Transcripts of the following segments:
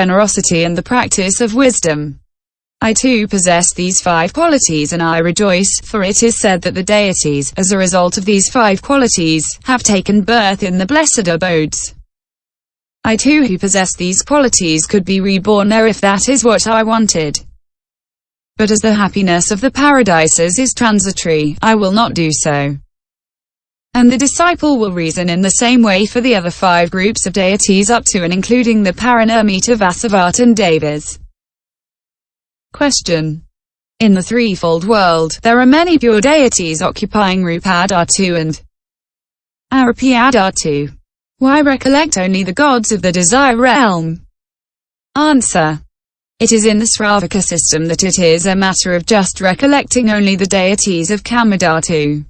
generosity and the practice of wisdom. I too possess these 5 qualities and I rejoice, for it is said that the deities, as a result of these 5 qualities, have taken birth in the blessed abodes. I too who possess these qualities could be reborn there if that is what I wanted. But as the happiness of the paradises is transitory, I will not do so. And the disciple will reason in the same way for the other 5 groups of deities up to and including the Parinirmita Vasavat and Devas. Question. In the threefold world, there are many pure deities occupying Rupadhatu and Arapiadhatu. Why recollect only the gods of the desire realm? Answer. It is in the Sravaka system that it is a matter of just recollecting only the deities of Kamadhatu.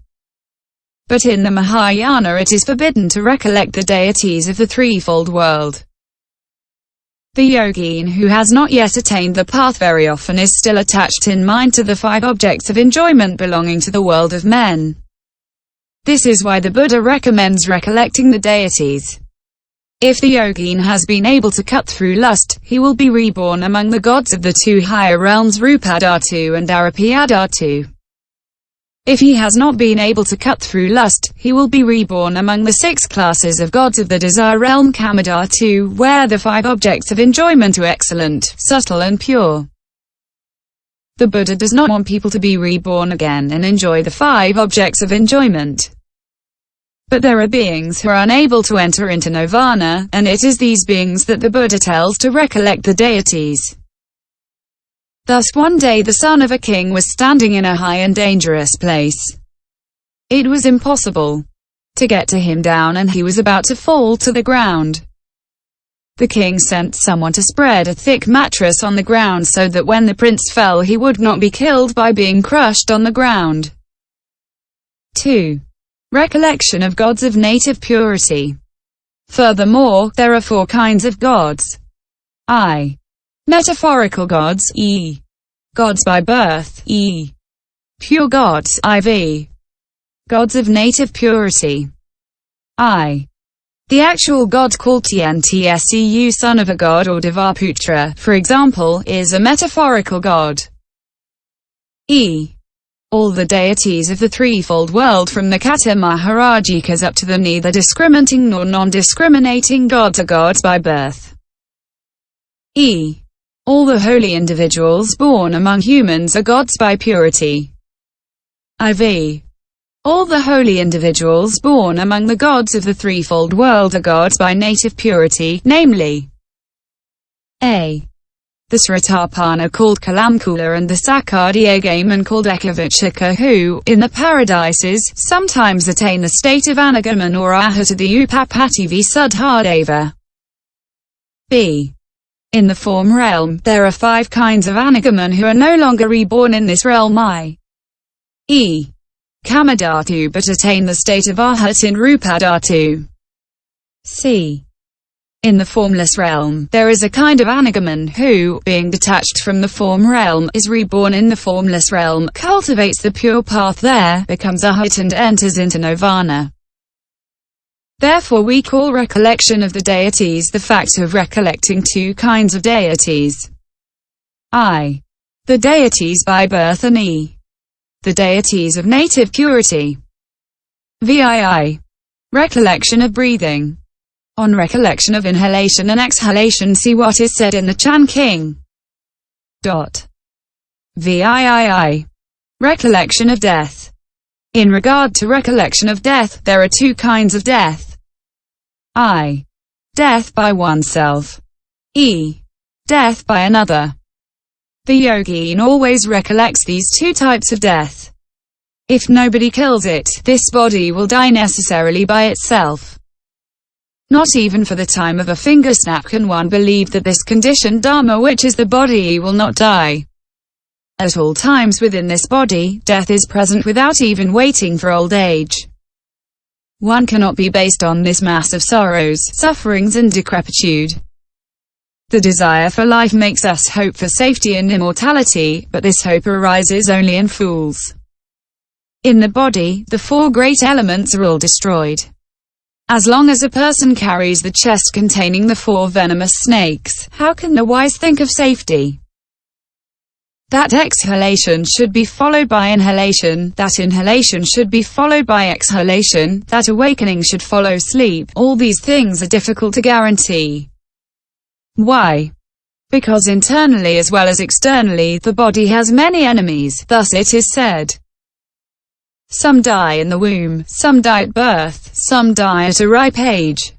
But in the Mahayana it is forbidden to recollect the deities of the threefold world. The yogin who has not yet attained the path very often is still attached in mind to the 5 objects of enjoyment belonging to the world of men. This is why the Buddha recommends recollecting the deities. If the yogin has been able to cut through lust, he will be reborn among the gods of the 2 higher realms Rupadhatu and Arapiadhatu. If he has not been able to cut through lust, he will be reborn among the 6 classes of gods of the desire realm Kamadhatu, where the 5 objects of enjoyment are excellent, subtle and pure. The Buddha does not want people to be reborn again and enjoy the 5 objects of enjoyment. But there are beings who are unable to enter into nirvana, and it is these beings that the Buddha tells to recollect the deities. Thus one day the son of a king was standing in a high and dangerous place. It was impossible to get to him down and he was about to fall to the ground. The king sent someone to spread a thick mattress on the ground so that when the prince fell he would not be killed by being crushed on the ground. 2. Recollection of gods of native purity. Furthermore, there are 4 kinds of gods. I. Metaphorical gods, e. Gods by birth, e. Pure gods, iv. Gods of native purity, I. The actual god called Tntsu, son of a god, or Devaputra, for example, is a metaphorical god. E. All the deities of the threefold world from the Kata Maharajikas up to the neither discriminating nor non-discriminating gods are gods by birth. E. All the holy individuals born among humans are gods by purity. IV. All the holy individuals born among the gods of the threefold world are gods by native purity, namely A. The Sratapana called Kalamkula and the Sakadhyagaman called Ekavachaka who, in the paradises, sometimes attain the state of Anagaman or Ahata the Upapati Visuddhadeva. B. In the form realm, there are 5 kinds of Anagaman who are no longer reborn in this realm i.e. Kamadhatu but attain the state of Arhat in Rupadhatu. C. In the formless realm, there is a kind of Anagaman who, being detached from the form realm, is reborn in the formless realm, cultivates the pure path there, becomes Arhat and enters into nirvana. Therefore we call recollection of the deities the fact of recollecting 2 kinds of deities. I. The deities by birth and E. The deities of native purity. VII. Recollection of breathing. On recollection of inhalation and exhalation see what is said in the Chan King. VII. Recollection of death. In regard to recollection of death, there are 2 kinds of death. I. Death by oneself. E. Death by another. The yogin always recollects these 2 types of death. If nobody kills it, this body will die necessarily by itself. Not even for the time of a finger snap can one believe that this conditioned dharma which is the body will not die. At all times within this body, death is present without even waiting for old age. One cannot be based on this mass of sorrows, sufferings and decrepitude. The desire for life makes us hope for safety and immortality, but this hope arises only in fools. In the body, the 4 great elements are all destroyed. As long as a person carries the chest containing the 4 venomous snakes, how can the wise think of safety? That exhalation should be followed by inhalation, that inhalation should be followed by exhalation, that awakening should follow sleep. All these things are difficult to guarantee. Why? Because internally as well as externally, the body has many enemies. Thus it is said, some die in the womb, some die at birth, some die at a ripe age,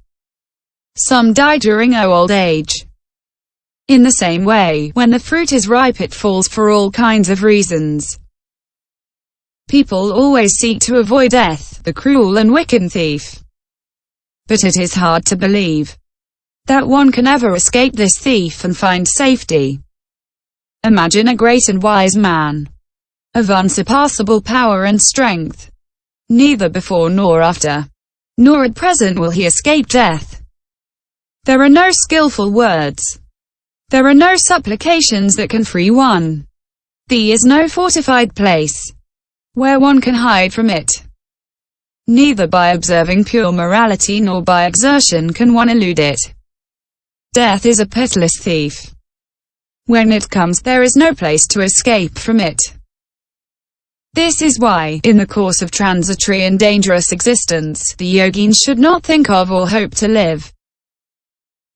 some die during old age. In the same way, when the fruit is ripe it falls for all kinds of reasons. People always seek to avoid death, the cruel and wicked thief. But it is hard to believe that one can ever escape this thief and find safety. Imagine a great and wise man, of unsurpassable power and strength. Neither before nor after, nor at present will he escape death. There are no skillful words. There are no supplications that can free one. There is no fortified place where one can hide from it. Neither by observing pure morality nor by exertion can one elude it. Death is a pitiless thief. When it comes, there is no place to escape from it. This is why, in the course of transitory and dangerous existence, the yogins should not think of or hope to live.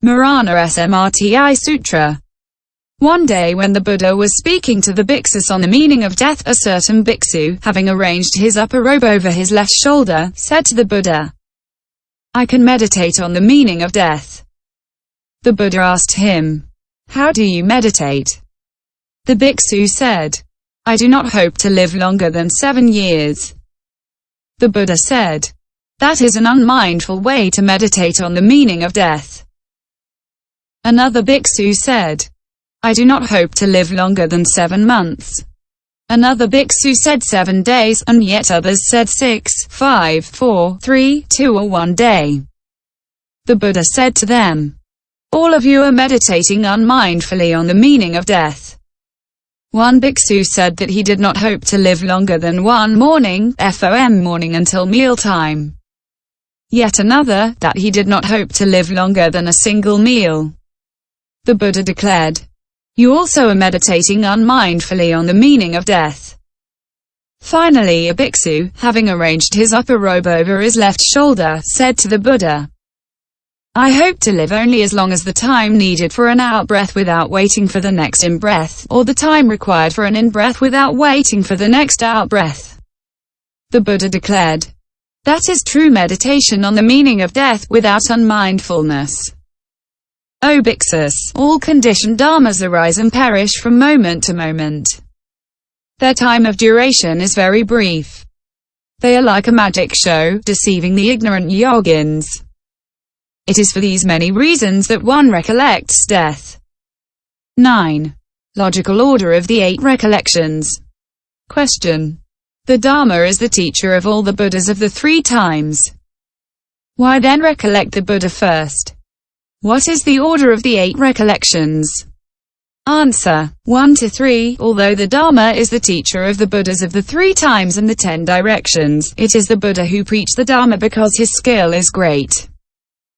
Marana Smrti Sutra. One day when the Buddha was speaking to the bhiksus on the meaning of death, a certain bhiksu, having arranged his upper robe over his left shoulder, said to the Buddha, "I can meditate on the meaning of death." The Buddha asked him, "How do you meditate?" The bhiksu said, "I do not hope to live longer than 7 years." The Buddha said, "That is an unmindful way to meditate on the meaning of death." Another bhiksu said, "I do not hope to live longer than 7 months." Another bhiksu said 7 days, and yet others said 6, 5, 4, 3, 2 or 1 day. The Buddha said to them, "All of you are meditating unmindfully on the meaning of death." One bhiksu said that he did not hope to live longer than 1 morning, morning until mealtime. Yet another, that he did not hope to live longer than a single meal. The Buddha declared, "You also are meditating unmindfully on the meaning of death." Finally a bhiksu, having arranged his upper robe over his left shoulder, said to the Buddha, "I hope to live only as long as the time needed for an outbreath without waiting for the next inbreath, or the time required for an inbreath without waiting for the next outbreath." The Buddha declared, "That is true meditation on the meaning of death, without unmindfulness. O bhiksus, all conditioned dharmas arise and perish from moment to moment. Their time of duration is very brief. They are like a magic show, deceiving the ignorant yogins. It is for these many reasons that one recollects death." 9. Logical order of the 8 recollections. Question. The Dharma is the teacher of all the Buddhas of the 3 times. Why then recollect the Buddha first? What is the order of the 8 recollections? Answer. 1 to 3. Although the Dharma is the teacher of the Buddhas of the 3 times and the 10 directions, it is the Buddha who preached the Dharma because his skill is great.